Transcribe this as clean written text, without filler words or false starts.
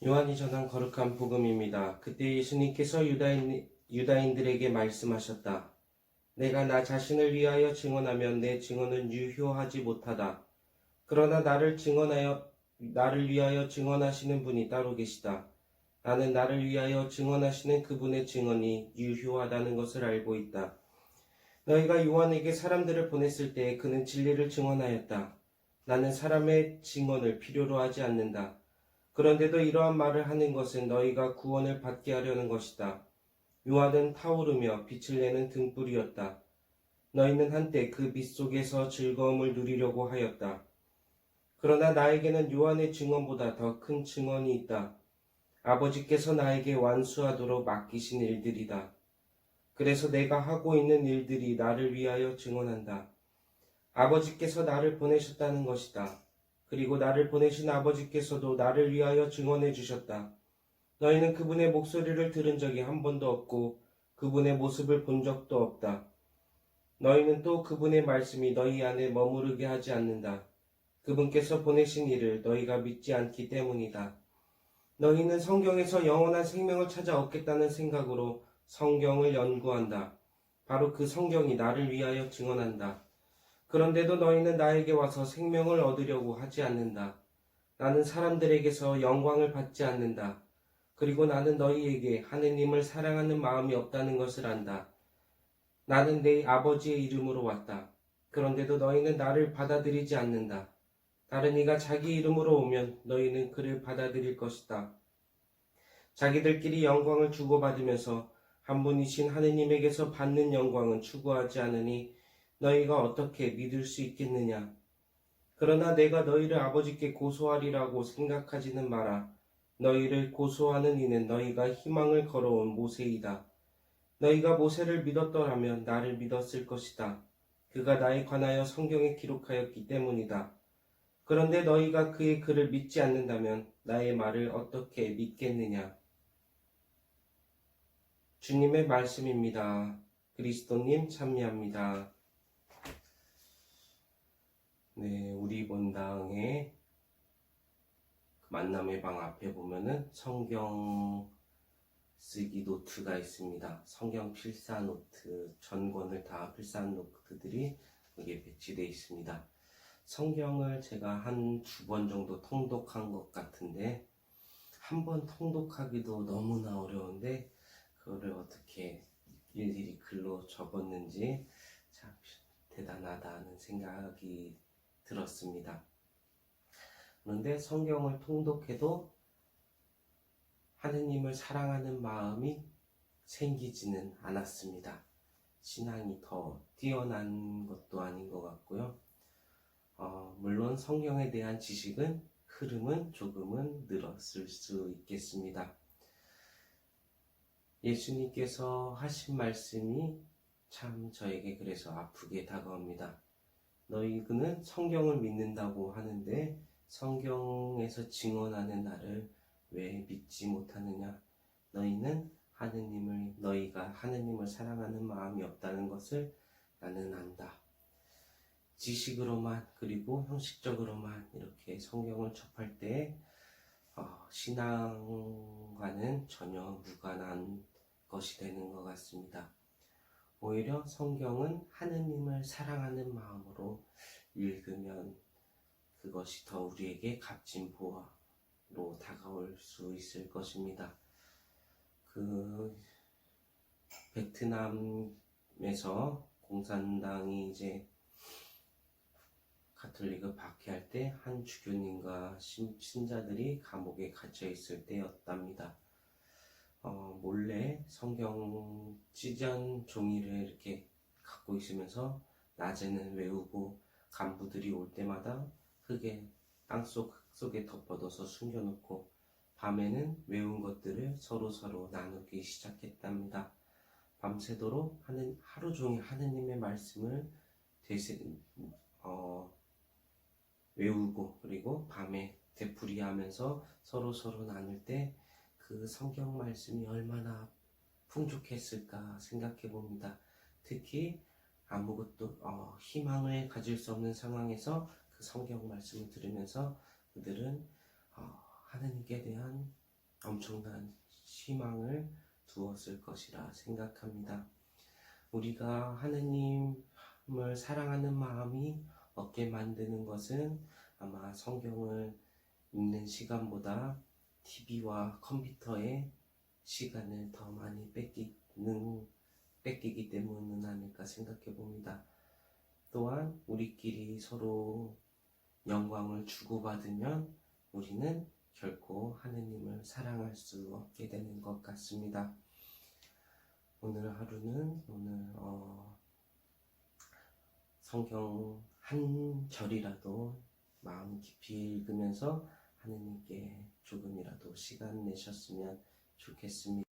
요한이 전한 거룩한 복음입니다. 그때 예수님께서 유다인들에게 말씀하셨다. 내가 나 자신을 위하여 증언하면 내 증언은 유효하지 못하다. 그러나 나를 위하여 증언하시는 분이 따로 계시다. 나는 나를 위하여 증언하시는 그분의 증언이 유효하다는 것을 알고 있다. 너희가 요한에게 사람들을 보냈을 때 그는 진리를 증언하였다. 나는 사람의 증언을 필요로 하지 않는다. 그런데도 이러한 말을 하는 것은 너희가 구원을 받게 하려는 것이다. 요한은 타오르며 빛을 내는 등불이었다. 너희는 한때 그 빛 속에서 즐거움을 누리려고 하였다. 그러나 나에게는 요한의 증언보다 더 큰 증언이 있다. 아버지께서 나에게 완수하도록 맡기신 일들이다. 그래서 내가 하고 있는 일들이 나를 위하여 증언한다. 아버지께서 나를 보내셨다는 것이다. 그리고 나를 보내신 아버지께서도 나를 위하여 증언해 주셨다. 너희는 그분의 목소리를 들은 적이 한 번도 없고 그분의 모습을 본 적도 없다. 너희는 또 그분의 말씀이 너희 안에 머무르게 하지 않는다. 그분께서 보내신 이를 너희가 믿지 않기 때문이다. 너희는 성경에서 영원한 생명을 찾아 얻겠다는 생각으로 성경을 연구한다. 바로 그 성경이 나를 위하여 증언한다. 그런데도 너희는 나에게 와서 생명을 얻으려고 하지 않는다. 나는 사람들에게서 영광을 받지 않는다. 그리고 나는 너희에게 하느님을 사랑하는 마음이 없다는 것을 안다. 나는 내 아버지의 이름으로 왔다. 그런데도 너희는 나를 받아들이지 않는다. 다른 이가 자기 이름으로 오면 너희는 그를 받아들일 것이다. 자기들끼리 영광을 주고받으면서 한 분이신 하느님에게서 받는 영광은 추구하지 않으니 너희가 어떻게 믿을 수 있겠느냐? 그러나 내가 너희를 아버지께 고소하리라고 생각하지는 마라. 너희를 고소하는 이는 너희가 희망을 걸어온 모세이다. 너희가 모세를 믿었더라면 나를 믿었을 것이다. 그가 나에 관하여 성경에 기록하였기 때문이다. 그런데 너희가 그의 글을 믿지 않는다면 나의 말을 어떻게 믿겠느냐? 주님의 말씀입니다. 그리스도님 참여합니다. 네, 우리 본당의 만남의 방 앞에 보면은 성경 쓰기 노트가 있습니다. 성경 필사 노트, 전권을 다 필사한 노트들이 여기에 배치되어 있습니다. 성경을 제가 한 2번 정도 통독한 것 같은데, 한 번 통독하기도 너무나 어려운데, 그거를 어떻게 일일이 글로 적었는지 참 대단하다는 생각이 들었습니다. 그런데 성경을 통독해도 하느님을 사랑하는 마음이 생기지는 않았습니다. 신앙이 더 뛰어난 것도 아닌 것 같고요. 물론 성경에 대한 지식은 흐름은 조금은 늘었을 수 있겠습니다. 예수님께서 하신 말씀이 참 저에게 그래서 아프게 다가옵니다. 너희는 성경을 믿는다고 하는데 성경에서 증언하는 나를 왜 믿지 못하느냐? 너희가 하느님을 사랑하는 마음이 없다는 것을 나는 안다. 지식으로만 그리고 형식적으로만 이렇게 성경을 접할 때 신앙과는 전혀 무관한 것이 되는 것 같습니다. 오히려 성경은 하느님을 사랑하는 마음으로 읽으면 그것이 더 우리에게 값진 보화로 다가올 수 있을 것입니다. 베트남에서 공산당이 이제 가톨릭을 박해할 때 한 주교님과 신자들이 감옥에 갇혀 있을 때였답니다. 몰래 성경 찢은 종이를 이렇게 갖고 있으면서 낮에는 외우고 간부들이 올 때마다 흙에 땅속에 덮어둬서 숨겨놓고 밤에는 외운 것들을 서로 나누기 시작했답니다. 밤새도록 하루 종일 하느님의 말씀을 외우고 그리고 밤에 되풀이하면서 서로 나눌 때 그 성경 말씀이 얼마나 풍족했을까 생각해 봅니다. 특히 아무것도 희망을 가질 수 없는 상황에서 그 성경 말씀을 들으면서 그들은 하느님께 대한 엄청난 희망을 두었을 것이라 생각합니다. 우리가 하느님을 사랑하는 마음이 없게 만드는 것은 아마 성경을 읽는 시간보다 TV와 컴퓨터에 시간을 더 많이 뺏기기 때문은 아닐까 생각해 봅니다. 또한 우리끼리 서로 영광을 주고받으면 우리는 결코 하느님을 사랑할 수 없게 되는 것 같습니다. 오늘 하루는 성경 한 절이라도 마음 깊이 읽으면서 하느님께 조금이라도 시간 내셨으면 좋겠습니다.